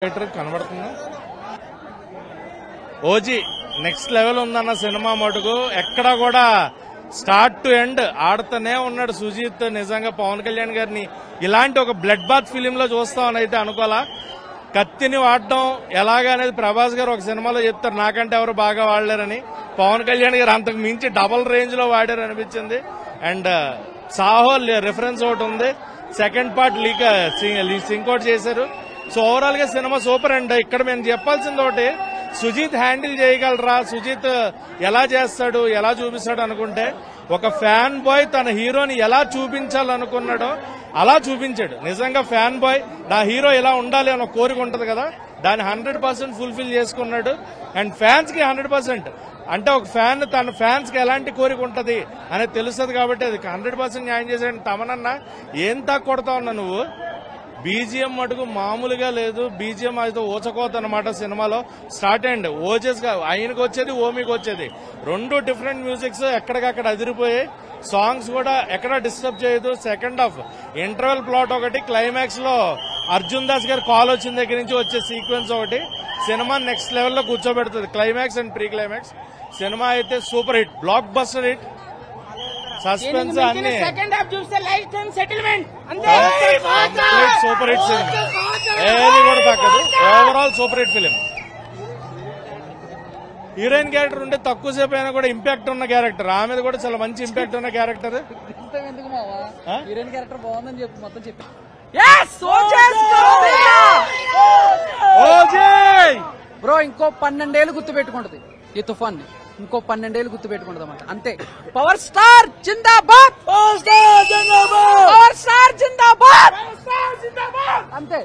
కనబడుతుందా? OG next level ఉందన్న cinema మటుకు ఎక్కడా కూడా స్టార్ట్ టు ఎండ్ ఆడుతూనే ఉన్నాడు సుజీత్. నిజంగా పవన్ కళ్యాణ్ గారిని ఇలాంటి ఒక బ్లడ్ బాత్ ఫిలిం లో చూస్తామని అయితే అనుకోవాలా. కత్తిని వాడడం ఎలాగా అనేది ప్రభాస్ గారు ఒక సినిమాలో చెప్తారు, నాకంటే ఎవరు బాగా వాడలేరని. పవన్ కళ్యాణ్ గారు అంతకు మించి డబుల్ రేంజ్ లో వాడారు అనిపించింది. అండ్ సాహో రిఫరెన్స్ ఒకటి ఉంది, సెకండ్ పార్ట్ సింక్ అవుట్ చేశారు. సో ఓవరాల్ గా సినిమా సూపర్. అండ్ ఇక్కడ మేము చెప్పాల్సింది ఒకటి, సుజీత్ హ్యాండిల్ చేయగలరా, సుజీత్ ఎలా చేస్తాడు, ఎలా చూపిస్తాడు అనుకుంటే, ఒక ఫ్యాన్ బాయ్ తన హీరోని ఎలా చూపించాలనుకున్నాడో అలా చూపించాడు. నిజంగా ఫ్యాన్ బాయ్ నా హీరో ఇలా ఉండాలి అని ఒక కోరిక ఉంటది కదా, దాన్ని 100% ఫుల్ఫిల్ చేసుకున్నాడు. అండ్ ఫ్యాన్స్ కి 100%, అంటే ఒక ఫ్యాన్ తన ఫ్యాన్స్ కి ఎలాంటి కోరిక ఉంటది అనేది తెలుస్తుంది కాబట్టి అది 100% న్యాయం చేశాడు. తమనన్నా ఏం తక్కువ కొడతా ఉన్నా నువ్వు. బీజిఎం మటుకు మామూలుగా లేదు, బీజిఎం అయితే ఊచకోత అనమాట సినిమాలో. స్టార్ట్ అండ్ ఓజెస్ గా ఆయనకు వచ్చేది, ఓమికి వచ్చేది, రెండు డిఫరెంట్ మ్యూజిక్స్ ఎక్కడికక్కడ అదిరిపోయాయి. సాంగ్స్ కూడా ఎక్కడ డిస్టర్బ్ చేయదు. సెకండ్ హాఫ్ ఇంటర్వెల్ ప్లాట్ ఒకటి, క్లైమాక్స్ లో అర్జున్ దాస్ గారి కాల్ వచ్చిన దగ్గర నుంచి వచ్చే సీక్వెన్స్ ఒకటి సినిమా నెక్స్ట్ లెవెల్లో కూర్చోబెడుతుంది. Climax and pre climax cinema అయితే super hit, blockbuster hit. Suspense అన్ని సెకండ్ హాఫ్ చూస్తే life time settlement super hit cinema, ఏది కూడా తగ్గదు. Overall super hit film. Heroine character ఉంటే తక్కువ సేపు అయినా కూడా ఇంపాక్ట్ ఉన్న క్యారెక్టర్, ఆమెది కూడా చాలా మంచి ఇంపాక్ట్ ఉన్న క్యారెక్టర్. ఎందుకు మావా హీరోయిన్ క్యారెక్టర్ బాగుందని చెప్పి మొత్తం చెప్పి బ్రో ఇంకో 12 ఏళ్ళు గుర్తు పెట్టుకుంటది ఈ తుఫాన్ ని, ఇంకో 12 ఏళ్ళు గుర్తు పెట్టుకుంటది అన్నమాట. అంతే. పవర్ స్టార్ జిందాబాద్, పవర్ స్టార్ జిందాబాద్, పవర్ స్టార్ జిందాబాద్, అంతే.